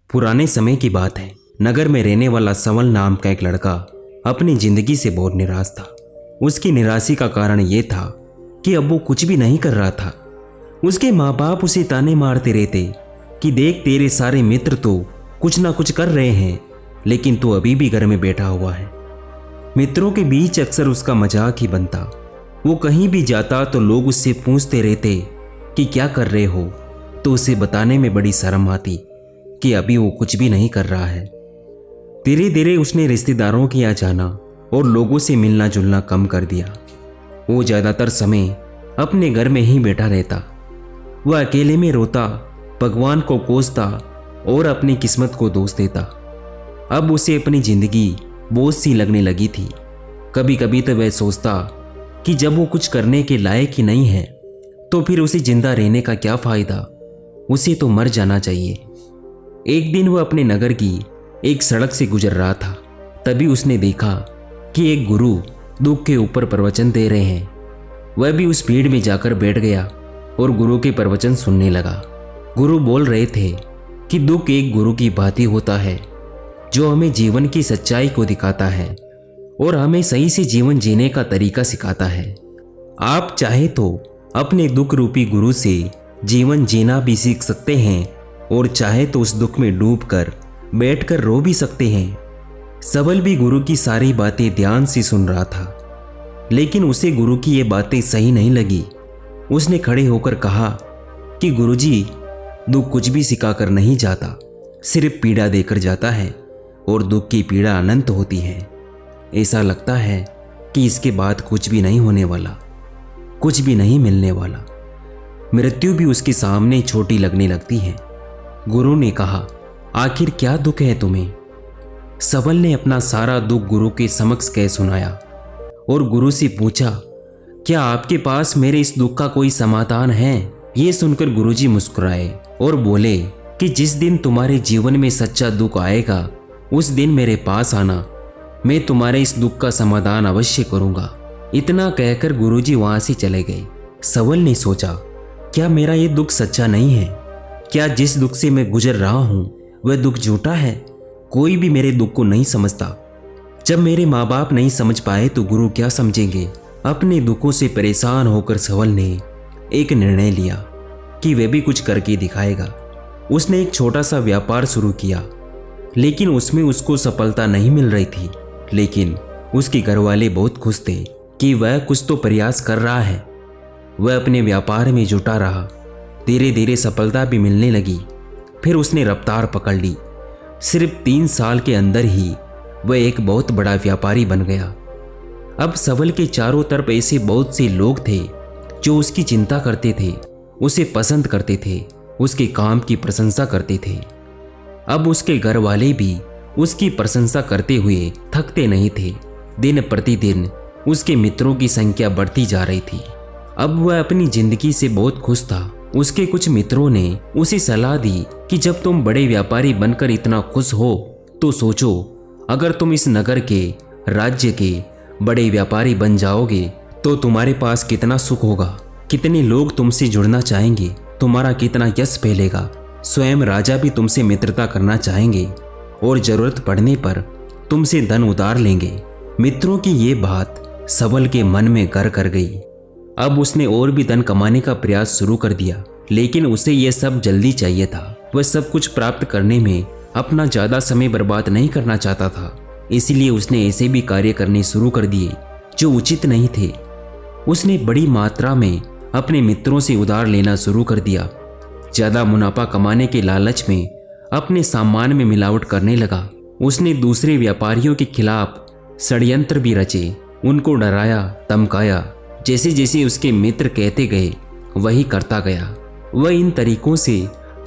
पुराने समय की बात है। नगर में रहने वाला सवल नाम का एक लड़का अपनी जिंदगी से बहुत निराश था। उसकी निराशा का कारण यह था कि अब वो कुछ भी नहीं कर रहा था। उसके माँ बाप उसे ताने मारते रहते कि देख तेरे सारे मित्र तो कुछ ना कुछ कर रहे हैं, लेकिन तू अभी भी घर में बैठा हुआ है। मित्रों के बीच अक्सर उसका मजाक ही बनता। वो कहीं भी जाता तो लोग उससे पूछते रहते कि क्या कर रहे हो, तो उसे बताने में बड़ी शर्म आती कि अभी वो कुछ भी नहीं कर रहा है। धीरे धीरे उसने रिश्तेदारों के यहाँ जाना और लोगों से मिलना जुलना कम कर दिया। वो ज़्यादातर समय अपने घर में ही बैठा रहता। वह अकेले में रोता, भगवान को कोसता और अपनी किस्मत को दोष देता। अब उसे अपनी जिंदगी बोझ सी लगने लगी थी। कभी कभी तो वह सोचता कि जब वो कुछ करने के लायक ही नहीं है तो फिर उसे जिंदा रहने का क्या फायदा, उसे तो मर जाना चाहिए। एक दिन वह अपने नगर की एक सड़क से गुजर रहा था। तभी उसने देखा कि एक गुरु दुख के ऊपर प्रवचन दे रहे हैं। वह भी उस भीड़ में जाकर बैठ गया और गुरु के प्रवचन सुनने लगा। गुरु बोल रहे थे कि दुख एक गुरु की भांति होता है जो हमें जीवन की सच्चाई को दिखाता है और हमें सही से जीवन जीने का तरीका सिखाता है। आप चाहे तो अपने दुख रूपी गुरु से जीवन जीना भी सीख सकते हैं और चाहे तो उस दुख में डूबकर बैठकर रो भी सकते हैं। सबल भी गुरु की सारी बातें ध्यान से सुन रहा था, लेकिन उसे गुरु की ये बातें सही नहीं लगी। उसने खड़े होकर कहा कि गुरुजी, दुख कुछ भी सिखाकर नहीं जाता, सिर्फ पीड़ा देकर जाता है और दुख की पीड़ा अनंत होती है। ऐसा लगता है कि इसके बाद कुछ भी नहीं होने वाला, कुछ भी नहीं मिलने वाला। मृत्यु भी उसके सामने छोटी लगने लगती है। गुरु ने कहा, आखिर क्या दुख है तुम्हें? सबल ने अपना सारा दुख गुरु के समक्ष कह सुनाया और गुरु से पूछा, क्या आपके पास मेरे इस दुख का कोई समाधान है? ये सुनकर गुरुजी मुस्कुराए और बोले कि जिस दिन तुम्हारे जीवन में सच्चा दुख आएगा उस दिन मेरे पास आना, मैं तुम्हारे इस दुख का समाधान अवश्य करूंगा। इतना कहकर गुरुजी वहां से चले गए। सबल ने सोचा, क्या मेरा ये दुख सच्चा नहीं है? क्या जिस दुख से मैं गुजर रहा हूं वह दुख झूठा है? कोई भी मेरे दुख को नहीं समझता। जब मेरे माँ बाप नहीं समझ पाए तो गुरु क्या समझेंगे? अपने दुखों से परेशान होकर सबल ने एक निर्णय लिया कि वह भी कुछ करके दिखाएगा। उसने एक छोटा सा व्यापार शुरू किया, लेकिन उसमें उसको सफलता नहीं मिल रही थी। लेकिन उसके घर वाले बहुत खुश थे कि वह कुछ तो प्रयास कर रहा है। वह अपने व्यापार में जुटा रहा। धीरे धीरे सफलता भी मिलने लगी। फिर उसने रफ्तार पकड़ ली। सिर्फ 3 साल के अंदर ही वह एक बहुत बड़ा व्यापारी बन गया। अब सबल के चारों तरफ ऐसे बहुत से लोग थे जो उसकी चिंता करते थे, उसे पसंद करते थे, उसके काम की प्रशंसा करते थे। अब उसके घर वाले भी उसकी प्रशंसा करते हुए थकते नहीं थे। दिन प्रतिदिन उसके मित्रों की संख्या बढ़ती जा रही थी। अब वह अपनी जिंदगी से बहुत खुश था। उसके कुछ मित्रों ने उसे सलाह दी कि जब तुम बड़े व्यापारी बनकर इतना खुश हो तो सोचो, अगर तुम इस नगर के, राज्य के बड़े व्यापारी बन जाओगे तो तुम्हारे पास कितना सुख होगा, कितने लोग तुमसे जुड़ना चाहेंगे, तुम्हारा कितना यश फैलेगा। स्वयं राजा भी तुमसे मित्रता करना चाहेंगे और जरूरत पड़ने पर तुमसे धन उधार लेंगे। मित्रों की ये बात सबल के मन में घर कर गई। अब उसने और भी धन कमाने का प्रयास शुरू कर दिया, लेकिन उसे यह सब जल्दी चाहिए था। वह सब कुछ प्राप्त करने में अपना ज़्यादा समय बर्बाद नहीं करना चाहता था। इसलिए उसने ऐसे भी कार्य करने शुरू कर दिए जो उचित नहीं थे। उसने बड़ी मात्रा में अपने मित्रों से उधार लेना शुरू कर दिया। ज़्यादा मुनाफा कमाने के लालच में अपने सामान में मिलावट करने लगा। उसने दूसरे व्यापारियों के खिलाफ षड्यंत्र भी रचे, उनको डराया, धमकाया। जैसे जैसे उसके मित्र कहते गए वही करता गया। वह इन तरीकों से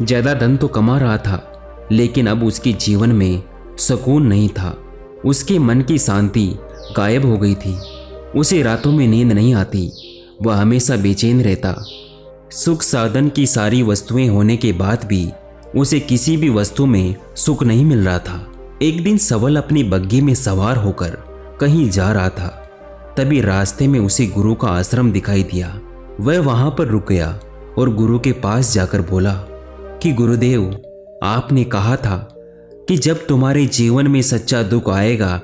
ज़्यादा धन तो कमा रहा था, लेकिन अब उसके जीवन में सुकून नहीं था। उसके मन की शांति गायब हो गई थी। उसे रातों में नींद नहीं आती। वह हमेशा बेचैन रहता। सुख साधन की सारी वस्तुएं होने के बाद भी उसे किसी भी वस्तु में सुख नहीं मिल रहा था। एक दिन सबल अपनी बग्घी में सवार होकर कहीं जा रहा था। तभी रास्ते में उसे गुरु का आश्रम दिखाई दिया। वह वहां पर रुक गया और गुरु के पास जाकर बोला कि गुरुदेव, आपने कहा था कि जब तुम्हारे जीवन में सच्चा दुख आएगा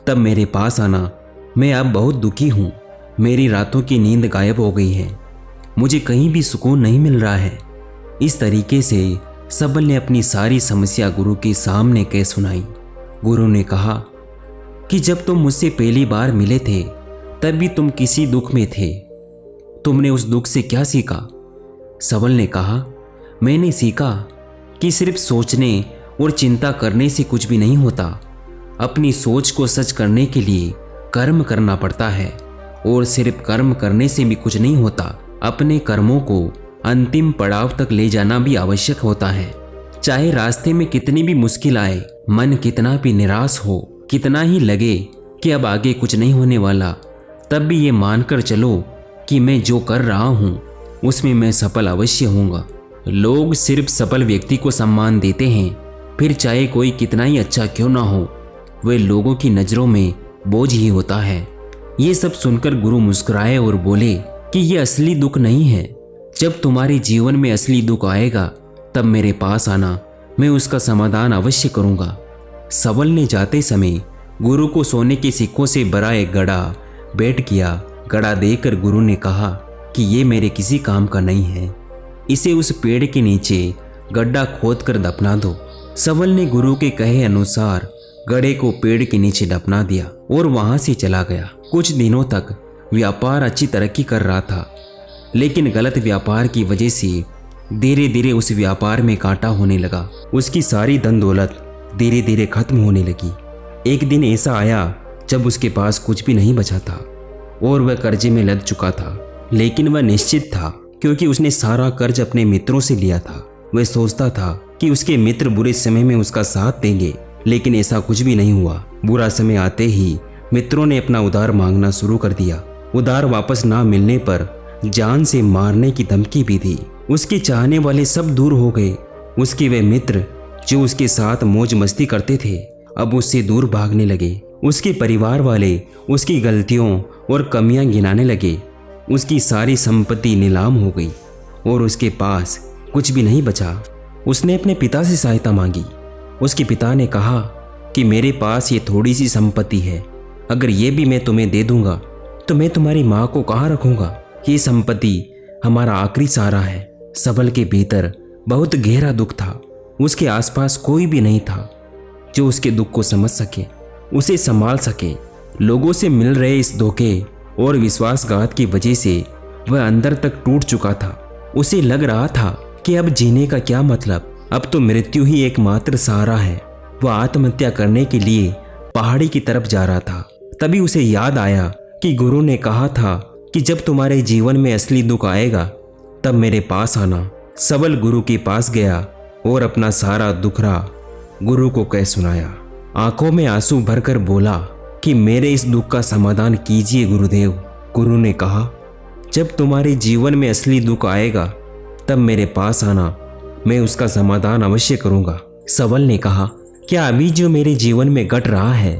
तब मेरे पास आना। मैं अब बहुत दुखी हूँ। मेरी रातों की नींद गायब हो गई है। मुझे कहीं भी सुकून नहीं मिल रहा है। इस तरीके से सबल ने अपनी सारी समस्या गुरु के सामने कह सुनाई। गुरु ने कहा कि जब तुम मुझसे पहली बार मिले थे तब भी तुम किसी दुख में थे। तुमने उस दुख से क्या सीखा? सबल ने कहा, मैंने सीखा कि सिर्फ सोचने और चिंता करने से कुछ भी नहीं होता। अपनी सोच को सच करने के लिए कर्म करना पड़ता है और सिर्फ कर्म करने से भी कुछ नहीं होता। अपने कर्मों को अंतिम पड़ाव तक ले जाना भी आवश्यक होता है। चाहे रास्ते में कितनी भी मुश्किल आए, मन कितना भी निराश हो, कितना ही लगे कि अब आगे कुछ नहीं होने वाला, तब भी ये मानकर चलो कि मैं जो कर रहा हूँ उसमें मैं सफल अवश्य होऊंगा। लोग सिर्फ सफल व्यक्ति को सम्मान देते हैं, फिर चाहे कोई कितना ही अच्छा क्यों ना हो, वे लोगों की नज़रों में बोझ ही होता है। ये सब सुनकर गुरु मुस्कुराए और बोले कि ये असली दुख नहीं है। जब तुम्हारे जीवन में असली दुख आएगा तब मेरे पास आना, मैं उसका समाधान अवश्य करूँगा। सबल ने जाते समय गुरु को सोने के सिक्कों से भरा एक गड़ा भेंट किया। गड़ा देकर गुरु ने कहा कि ये मेरे किसी काम का नहीं है, इसे उस पेड़ के नीचे गड्ढा खोद कर दफना दो। सबल ने गुरु के कहे अनुसार गड़े को पेड़ के नीचे दफना दिया और वहां से चला गया। कुछ दिनों तक व्यापार अच्छी तरक्की कर रहा था, लेकिन गलत व्यापार की वजह से धीरे धीरे उस व्यापार में कांटा होने लगा। उसकी सारी धन दौलत धीरे धीरे खत्म होने लगी। एक दिन ऐसा आया जब उसके पास कुछ भी नहीं बचा था और वह कर्जे में लद चुका था, लेकिन वह निश्चित था क्योंकि उसने सारा कर्ज अपने मित्रों से लिया था। वह सोचता था कि उसके मित्र बुरे समय में उसका साथ देंगे, लेकिन ऐसा कुछ भी नहीं हुआ। बुरा समय आते ही मित्रों ने अपना उधार मांगना शुरू कर दिया। उधार वापस ना मिलने पर जान से मारने की धमकी भी दी। उसके चाहने वाले सब दूर हो गए। उसके वे मित्र जो उसके साथ मौज मस्ती करते थे अब उससे दूर भागने लगे। उसके परिवार वाले उसकी गलतियों और कमियां गिनाने लगे। उसकी सारी संपत्ति नीलाम हो गई और उसके पास कुछ भी नहीं बचा। उसने अपने पिता से सहायता मांगी। उसके पिता ने कहा कि मेरे पास ये थोड़ी सी संपत्ति है, अगर ये भी मैं तुम्हें दे दूंगा तो मैं तुम्हारी माँ को कहाँ रखूंगा? ये संपत्ति हमारा आखिरी सहारा है। सबल के भीतर बहुत गहरा दुख था। उसके आसपास कोई भी नहीं था जो उसके दुख को समझ सके, उसे संभाल सके। लोगों से मिल रहे इस धोखे और विश्वासघात की वजह से वह अंदर तक टूट चुका था। उसे लग रहा था कि अब जीने का क्या मतलब, अब तो मृत्यु ही एकमात्र सहारा है। वह आत्महत्या करने के लिए पहाड़ी की तरफ जा रहा था। तभी उसे याद आया कि गुरु ने कहा था कि जब तुम्हारे जीवन में असली दुख आएगा तब मेरे पास आना। सबल गुरु के पास गया और अपना सारा दुखरा गुरु को कह सुनाया। आंखों में आंसू भरकर बोला कि मेरे इस दुख का समाधान कीजिए गुरुदेव। गुरु ने कहा, जब तुम्हारे जीवन में असली दुख आएगा तब मेरे पास आना, मैं उसका समाधान अवश्य करूंगा। सबल ने कहा, क्या अभी जो मेरे जीवन में घट रहा है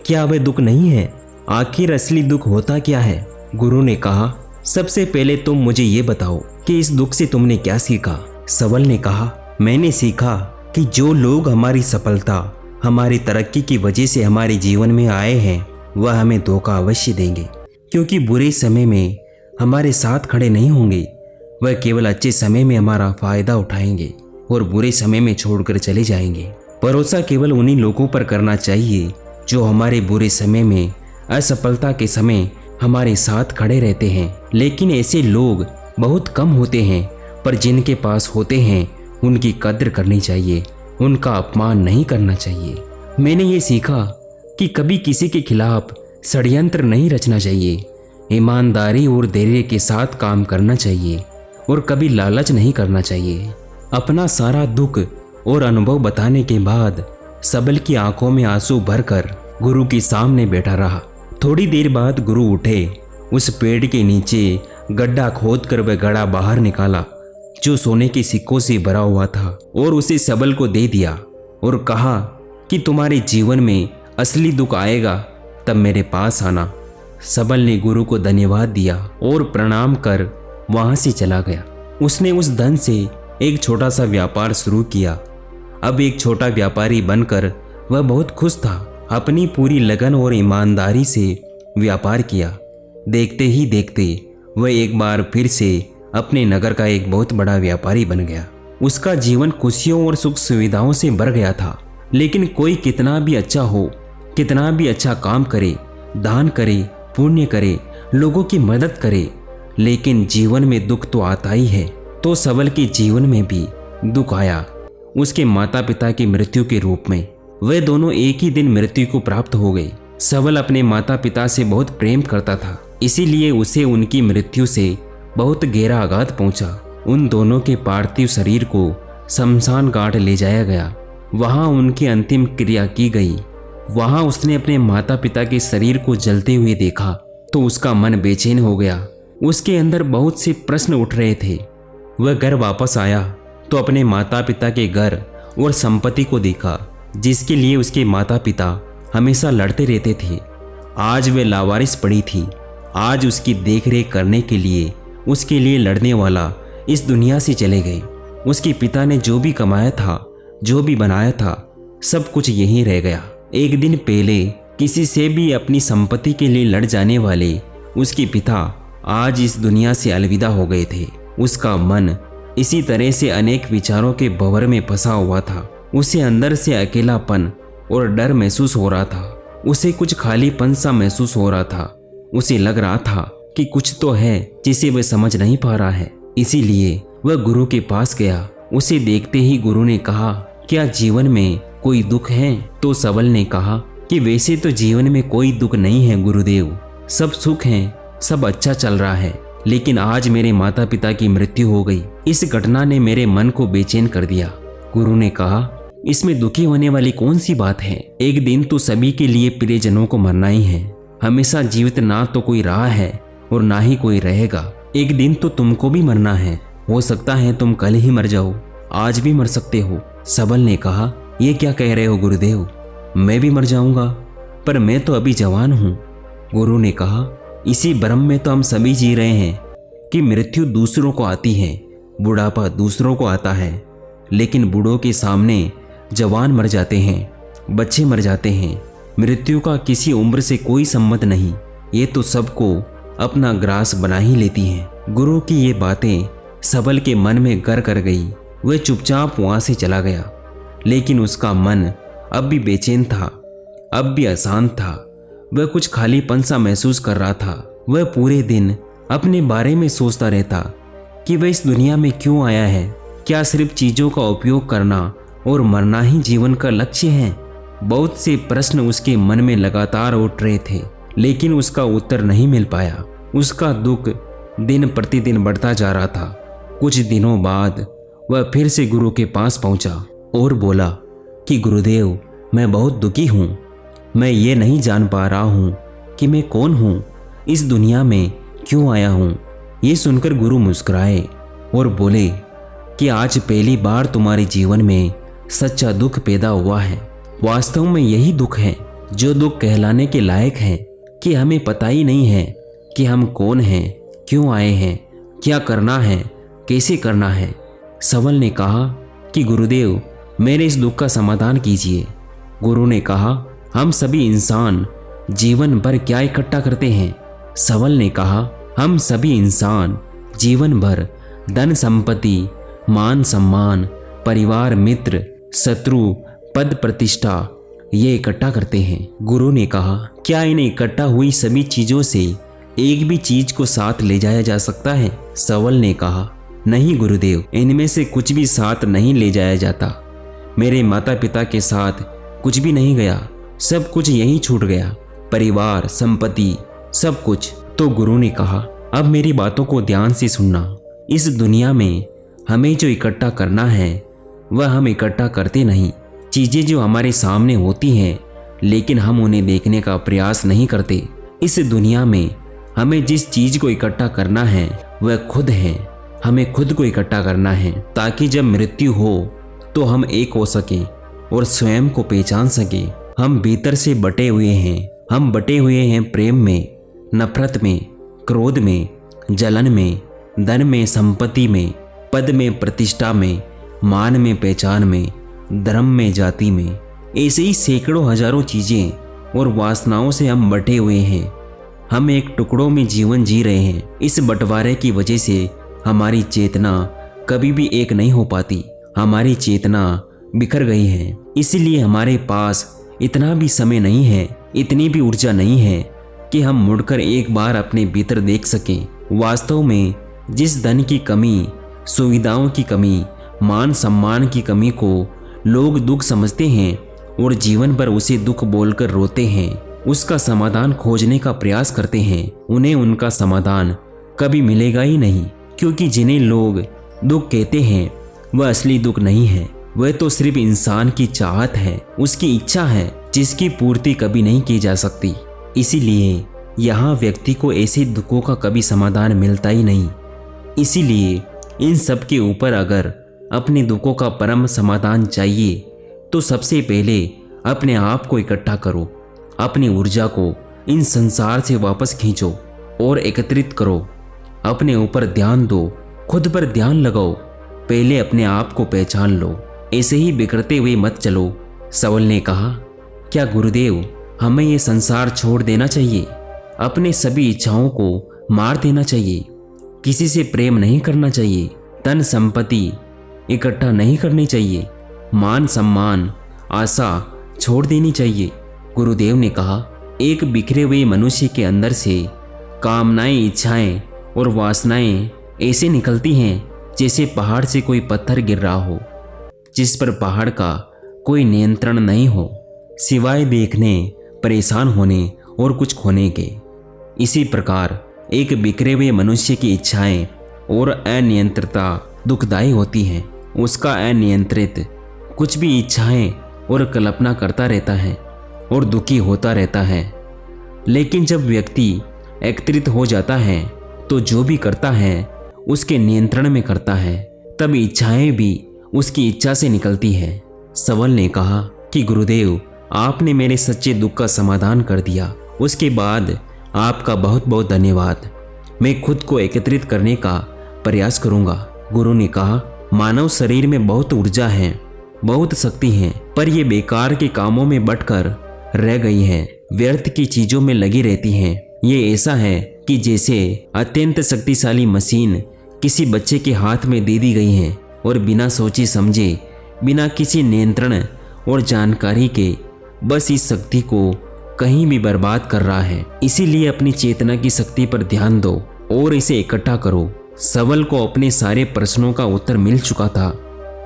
क्या वह दुख नहीं है? आखिर असली दुख होता क्या है? गुरु ने कहा, सबसे पहले तुम मुझे ये बताओ कि इस दुख से तुमने क्या सीखा? सबल ने कहा, मैंने सीखा कि जो लोग हमारी सफलता, हमारी तरक्की की वजह से हमारे जीवन में आए हैं वह हमें धोखा अवश्य देंगे, क्योंकि बुरे समय में हमारे साथ खड़े नहीं होंगे। वह केवल अच्छे समय में हमारा फायदा उठाएंगे और बुरे समय में छोड़कर चले जाएंगे। भरोसा केवल उन्हीं लोगों पर करना चाहिए जो हमारे बुरे समय में, असफलता के समय हमारे साथ खड़े रहते हैं। लेकिन ऐसे लोग बहुत कम होते हैं, पर जिनके पास होते हैं उनकी कद्र करनी चाहिए, उनका अपमान नहीं करना चाहिए। मैंने ये सीखा कि कभी किसी के खिलाफ षड्यंत्र नहीं रचना चाहिए, ईमानदारी और धैर्य के साथ काम करना चाहिए और कभी लालच नहीं करना चाहिए। अपना सारा दुख और अनुभव बताने के बाद सबल की आंखों में आंसू भरकर गुरु के सामने बैठा रहा। थोड़ी देर बाद गुरु उठे। उस पेड़ के नीचे गड्ढा खोदकर वह गड़ा बाहर निकाला जो सोने के सिक्कों से भरा हुआ था और उसे सबल को दे दिया और कहा कि तुम्हारे जीवन में असली दुख आएगा तब मेरे पास आना। सबल ने गुरु को धन्यवाद दिया और प्रणाम कर वहां से चला गया। उसने उस धन से एक छोटा सा व्यापार शुरू किया अब एक छोटा व्यापारी बनकर वह बहुत खुश था। अपनी पूरी लगन और ईमानदारी से व्यापार किया। देखते ही देखते वह एक बार फिर से अपने नगर का एक बहुत बड़ा व्यापारी बन गया। उसका जीवन खुशियों और सुख सुविधाओं से भर गया था। लेकिन कोई कितना भी अच्छा हो, कितना भी अच्छा काम करे, दान करे, पुण्य करे, लोगों की मदद करे, लेकिन जीवन में दुख तो आता ही है। तो सबल के जीवन में भी दुख आया, उसके माता पिता की मृत्यु के रूप में। वे दोनों एक ही दिन मृत्यु को प्राप्त हो गए। सबल अपने माता पिता से बहुत प्रेम करता था, इसीलिए उसे उनकी मृत्यु से बहुत गहरा आघात पहुंचा। उन दोनों के पार्थिव शरीर को शमशान घाट ले जाया गया। वहां उनकी अंतिम क्रिया की गई। वहां उसने अपने माता पिता के शरीर को जलते हुए देखा तो उसका मन बेचैन हो गया। उसके अंदर बहुत से प्रश्न उठ रहे थे। वह घर वापस आया तो अपने माता पिता के घर और संपत्ति को देखा, जिसके लिए उसके माता पिता हमेशा लड़ते रहते थे। आज वे लावारिस पड़ी थी। आज उसकी देखरेख करने के लिए, उसके लिए लड़ने वाला इस दुनिया से चले गए। उसके पिता ने जो भी कमाया था, जो भी बनाया था, सब कुछ यहीं रह गया। एक दिन पहले किसी से भी अपनी संपत्ति के लिए लड़ जाने वाले उसके पिता आज इस दुनिया से अलविदा हो गए थे। उसका मन इसी तरह से अनेक विचारों के भंवर में फंसा हुआ था। उसे अंदर से अकेलापन और डर महसूस हो रहा था। उसे कुछ खालीपन सा महसूस हो रहा था। उसे लग रहा था कि कुछ तो है जिसे वह समझ नहीं पा रहा है। इसीलिए वह गुरु के पास गया। उसे देखते ही गुरु ने कहा, क्या जीवन में कोई दुख है? तो सबल ने कहा कि वैसे तो जीवन में कोई दुख नहीं है गुरुदेव, सब सुख है, सब अच्छा चल रहा है। लेकिन आज मेरे माता पिता की मृत्यु हो गई। इस घटना ने मेरे मन को बेचैन कर दिया। गुरु ने कहा, इसमें दुखी होने वाली कौन सी बात है? एक दिन तो सभी के लिए प्रियजनों को मरना ही है। हमेशा जीवित ना तो कोई रहा है और ना ही कोई रहेगा। एक दिन तो तुमको भी मरना है। हो सकता है तुम कल ही मर जाओ, आज भी मर सकते हो। सबल ने कहा, ये क्या कह रहे हो गुरुदेव? मैं भी मर जाऊंगा, पर मैं तो अभी जवान हूँ। गुरु ने कहा, इसी भ्रम में तो हम सभी जी रहे हैं कि मृत्यु दूसरों को आती है, बुढ़ापा दूसरों को आता है। लेकिन बूढ़ों के सामने जवान मर जाते हैं, बच्चे मर जाते हैं। मृत्यु का किसी उम्र से कोई संबंध नहीं। ये तो सबको अपना ग्रास बना ही लेती हैं। गुरु की ये बातें सबल के मन में घर कर गई। वह चुपचाप वहां से चला गया। लेकिन उसका मन अब भी बेचैन था, अब भी अशांत था। वह कुछ खालीपन सा महसूस कर रहा था। वह पूरे दिन अपने बारे में सोचता रहता कि वह इस दुनिया में क्यों आया है। क्या सिर्फ चीज़ों का उपयोग करना और मरना ही जीवन का लक्ष्य है? बहुत से प्रश्न उसके मन में लगातार उठ रहे थे, लेकिन उसका उत्तर नहीं मिल पाया। उसका दुख दिन प्रतिदिन बढ़ता जा रहा था। कुछ दिनों बाद वह फिर से गुरु के पास पहुंचा और बोला कि गुरुदेव, मैं बहुत दुखी हूँ। मैं ये नहीं जान पा रहा हूँ कि मैं कौन हूँ, इस दुनिया में क्यों आया हूँ। ये सुनकर गुरु मुस्कुराए और बोले कि आज पहली बार तुम्हारे जीवन में सच्चा दुख पैदा हुआ है। वास्तव में यही दुख है जो दुख कहलाने के लायक है कि हमें पता ही नहीं है कि हम कौन हैं, क्यों आए हैं, क्या करना है, कैसे करना है। सबल ने कहा कि गुरुदेव, मेरे इस दुख का समाधान कीजिए। गुरु ने कहा, हम सभी इंसान जीवन भर क्या इकट्ठा करते हैं? सबल ने कहा, हम सभी इंसान जीवन भर धन संपत्ति, मान सम्मान, परिवार, मित्र, शत्रु, पद प्रतिष्ठा ये इकट्ठा करते हैं। गुरु ने कहा, क्या इन्हें इकट्ठा हुई सभी चीजों से एक भी चीज को साथ ले जाया जा सकता है? सबल ने कहा, नहीं गुरुदेव, इनमें से कुछ भी साथ नहीं ले जाया जाता। मेरे माता पिता के साथ कुछ भी नहीं गया, सब कुछ यहीं छूट गया, परिवार, संपत्ति, सब कुछ। तो गुरु ने कहा, अब मेरी बातों को ध्यान से सुनना। इस दुनिया में हमें जो इकट्ठा करना है वह हम इकट्ठा करते नहीं। चीजें जो हमारे सामने होती हैं लेकिन हम उन्हें देखने का प्रयास नहीं करते। इस दुनिया में हमें जिस चीज को इकट्ठा करना है वह खुद है। हमें खुद को इकट्ठा करना है ताकि जब मृत्यु हो तो हम एक हो सके और स्वयं को पहचान सके। हम भीतर से बटे हुए हैं। हम बटे हुए हैं प्रेम में, नफरत में, क्रोध में, जलन में, धन में, संपत्ति में, पद में, प्रतिष्ठा में, मान में, पहचान में, धर्म में, जाति में, ऐसे ही सैकड़ों हजारों चीजें और वासनाओं से हम बटे हुए हैं। हम एक टुकड़ों में जीवन जी रहे हैं। इस बंटवारे की वजह से हमारी चेतना कभी भी एक नहीं हो पाती। हमारी चेतना बिखर गई है। इसलिए हमारे पास इतना भी समय नहीं है, इतनी भी ऊर्जा नहीं है कि हम मुड़कर एक बार अपने भीतर देख सकें। वास्तव में जिस धन की कमी, सुविधाओं की कमी, मान सम्मान की कमी को लोग दुख समझते हैं और जीवन भर उसे दुख बोलकर रोते हैं, उसका समाधान खोजने का प्रयास करते हैं, उन्हें उनका समाधान कभी मिलेगा ही नहीं। क्योंकि जिन्हें लोग दुख कहते हैं वह असली दुख नहीं है। वह तो सिर्फ इंसान की चाहत है, उसकी इच्छा है, जिसकी पूर्ति कभी नहीं की जा सकती। इसीलिए यहाँ व्यक्ति को ऐसे दुखों का कभी समाधान मिलता ही नहीं। इसीलिए इन सब के ऊपर अगर अपने दुखों का परम समाधान चाहिए तो सबसे पहले अपने आप को इकट्ठा करो। अपनी ऊर्जा को इन संसार से वापस खींचो और एकत्रित करो। अपने ऊपर ध्यान दो, खुद पर ध्यान लगाओ। पहले अपने आप को पहचान लो, ऐसे ही बिखरते हुए मत चलो। सवल ने कहा, क्या गुरुदेव हमें ये संसार छोड़ देना चाहिए? अपने सभी इच्छाओं को मार देना चाहिए? किसी से प्रेम नहीं करना चाहिए? धन संपत्ति इकट्ठा नहीं करनी चाहिए? मान सम्मान, आशा छोड़ देनी चाहिए? गुरुदेव ने कहा, एक बिखरे हुए मनुष्य के अंदर से कामनाएं, इच्छाएं और वासनाएं ऐसे निकलती हैं जैसे पहाड़ से कोई पत्थर गिर रहा हो, जिस पर पहाड़ का कोई नियंत्रण नहीं हो, सिवाय देखने, परेशान होने और कुछ खोने के। इसी प्रकार एक बिखरे हुए मनुष्य की इच्छाएं और अनियंत्रितता दुखदायी होती हैं। उसका अनियंत्रित कुछ भी इच्छाएं और कल्पना करता रहता है और दुखी होता रहता है। लेकिन जब व्यक्ति एकत्रित हो जाता है तो जो भी करता है उसके नियंत्रण में करता है, तब इच्छाएं भी उसकी इच्छा से निकलती है। सवल ने कहा कि गुरुदेव आपने मेरे सच्चे दुख का समाधान कर दिया, उसके बाद आपका बहुत बहुत धन्यवाद। मैं खुद को एकत्रित करने का प्रयास करूंगा। गुरु ने कहा, मानव शरीर में बहुत ऊर्जा है, बहुत शक्ति है, पर ये बेकार के कामों में बटकर रह गई है, व्यर्थ की चीजों में लगी रहती हैं। ये ऐसा है कि जैसे अत्यंत शक्तिशाली मशीन किसी बच्चे के हाथ में दे दी गई है और बिना सोचे समझे, बिना किसी नियंत्रण और जानकारी के बस इस शक्ति को कहीं भी बर्बाद कर रहा है। इसीलिए अपनी चेतना की शक्ति पर ध्यान दो और इसे इकट्ठा करो। सवल को अपने सारे प्रश्नों का उत्तर मिल चुका था।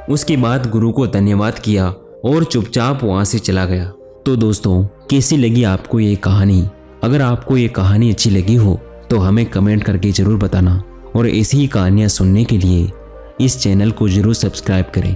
उसके बाद गुरु को धन्यवाद किया और चुपचाप वहां से चला गया। तो दोस्तों, कैसी लगी आपको ये कहानी? अगर आपको ये कहानी अच्छी लगी हो तो हमें कमेंट करके जरूर बताना और ऐसी ही कहानियां सुनने के लिए इस चैनल को जरूर सब्सक्राइब करें।